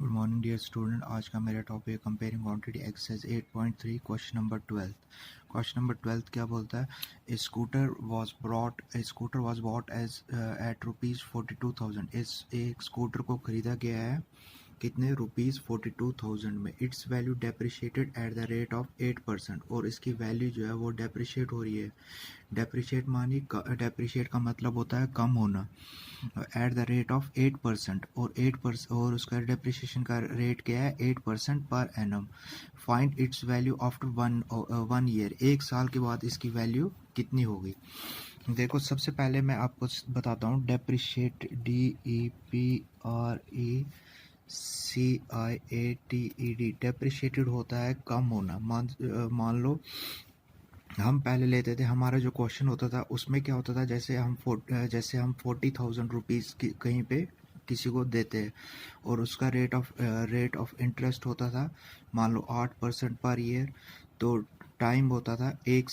Good morning dear student. आज का मेरा टॉपिक है comparing quantity exercise 8.3 question number 12। Question number 12 क्या बोलता है? A scooter was bought as at rupees 42,000। इस एक स्कूटर को खरीदा गया है कितने? रुपीज़ 42,000 में। It's value depreciated at the rate of 8%। और इसकी वैल्यू जो है वो डेप्रिशिएट हो रही है। डेप्रिशिएट का मतलब होता है कम होना। एट द रेट ऑफ 8%, और 8% और उसका डेप्रिसिएशन का रेट क्या है? 8% per annum. Find its value after one year. एक साल के बाद इसकी वैल्यू कितनी होगी? देखो, सबसे पहले मैं आपको बताता हूँ डेप्रिशिएट, DEPRECIATED। डेप्रिशिएटेड होता है कम होना। मान लो हम पहले लेते थे, हमारा जो क्वेश्चन होता था उसमें क्या होता था, जैसे हम 40,000 रुपीज़ कहीं पे किसी को देते हैं और उसका रेट ऑफ इंटरेस्ट होता था मान लो 8% पर ईयर। तो टाइम होता था एक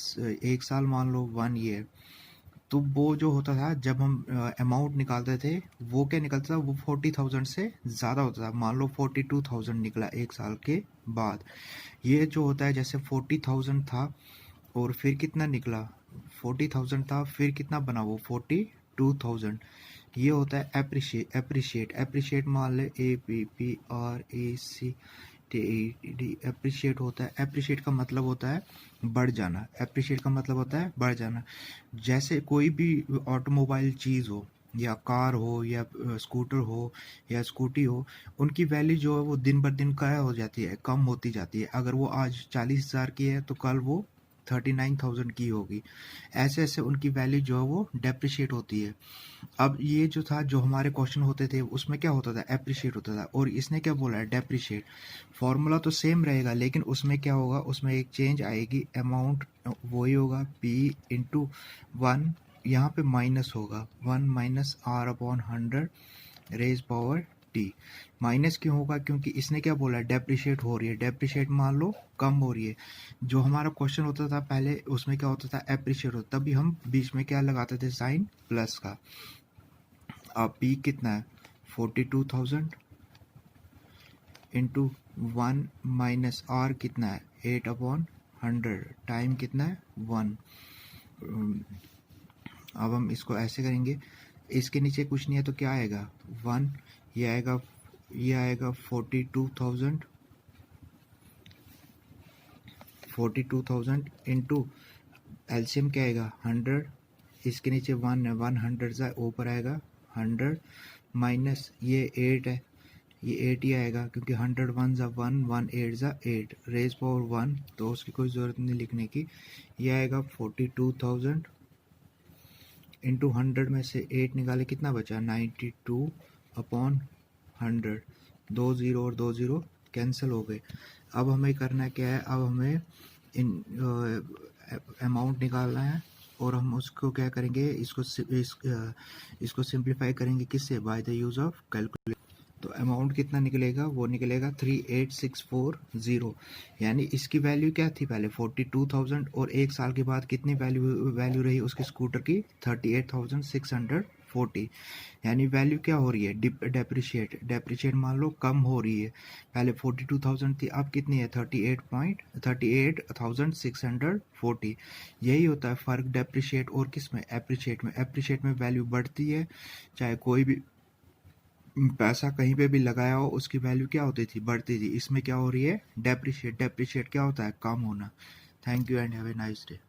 साल, मान लो 1 ईयर। तो वो जो होता था जब हम अमाउंट निकालते थे वो क्या निकलता था? वो 40,000 से ज़्यादा होता था। मान लो 42,000 निकला एक साल के बाद। ये जो होता है, जैसे 40,000 था और फिर कितना निकला? 40,000 था, फिर कितना बना? वो 42,000। ये होता है एप्रिशिएट मान ले, APPRECTED। एप्रिशिएट होता है। एप्रिशिएट का मतलब होता है बढ़ जाना। एप्रिशिएट का मतलब होता है बढ़ जाना। जैसे कोई भी ऑटोमोबाइल चीज़ हो, या कार हो, या स्कूटर हो, या स्कूटी हो, उनकी वैल्यू जो है वो दिन ब दिन क्या हो जाती है? कम होती जाती है। अगर वो आज 40,000 की है तो कल वो 39,000 की होगी। ऐसे ऐसे उनकी वैल्यू जो है वो डेप्रिशिएट होती है। अब ये जो था, जो हमारे क्वेश्चन होते थे उसमें क्या होता था? एप्रिशिएट होता था। और इसने क्या बोला है? डेप्रिशिएट। फॉर्मूला तो सेम रहेगा, लेकिन उसमें क्या होगा? उसमें एक चेंज आएगी। अमाउंट वही होगा, P/1। यहाँ पे माइनस होगा, 1 - R/100 raise power T. Minus क्यों होगा? क्योंकि इसने क्या बोला है? डेप्रिशिएट हो रही है। डेप्रिशिएट मान लो कम हो रही है। जो हमारा क्वेश्चन होता था पहले, उसमें क्या होता था? एप्रिशिएट होता, तभी हम बीच में क्या लगाते थे? साइन प्लस का। अब पी कितना है? 42,000 इंटू 1 - R कितना है? 8/100। टाइम कितना है? 1। अब हम इसको ऐसे करेंगे, इसके नीचे कुछ नहीं है तो क्या आएगा? 1। ये आएगा 42,000 इंटू एलसीएम क्या आएगा? 100। इसके नीचे 1 है, 100 ऊपर आएगा 100 माइनस ये 8 है, ये 8 ही आएगा क्योंकि 100 1 ज़ा 1, 1 8 ज़ा 8 रेज पावर 1, तो उसकी कोई ज़रूरत नहीं लिखने की। ये आएगा 42,000 इंटू 100 में से 8 निकाले, कितना बचा? 92/100। 2 ज़ीरो और 2 ज़ीरो कैंसिल हो गए। अब हमें करना क्या है? अब हमें इन अमाउंट निकालना है और हम उसको क्या करेंगे? इसको सिंप्लीफाई करेंगे किससे? By the use of calculator. तो अमाउंट कितना निकलेगा? वो निकलेगा 38,640। यानी इसकी वैल्यू क्या थी पहले? 42,000, और एक साल के बाद कितनी वैल्यू रही उसके स्कूटर की? 38,640। यानी वैल्यू क्या हो रही है? डेप्रिशिएट मान लो कम हो रही है। पहले 42,000 थी, अब कितनी है? 38,640। यही होता है फ़र्क डेप्रिशिएट और किस में? एप्रिशिएट में। एप्रिशिएट में वैल्यू बढ़ती है, चाहे कोई भी पैसा कहीं पे भी लगाया हो उसकी वैल्यू क्या होती थी? बढ़ती थी। इसमें क्या हो रही है? डेप्रिशिएट। डेप्रिशिएट क्या होता है? कम होना। Thank you and have a nice day.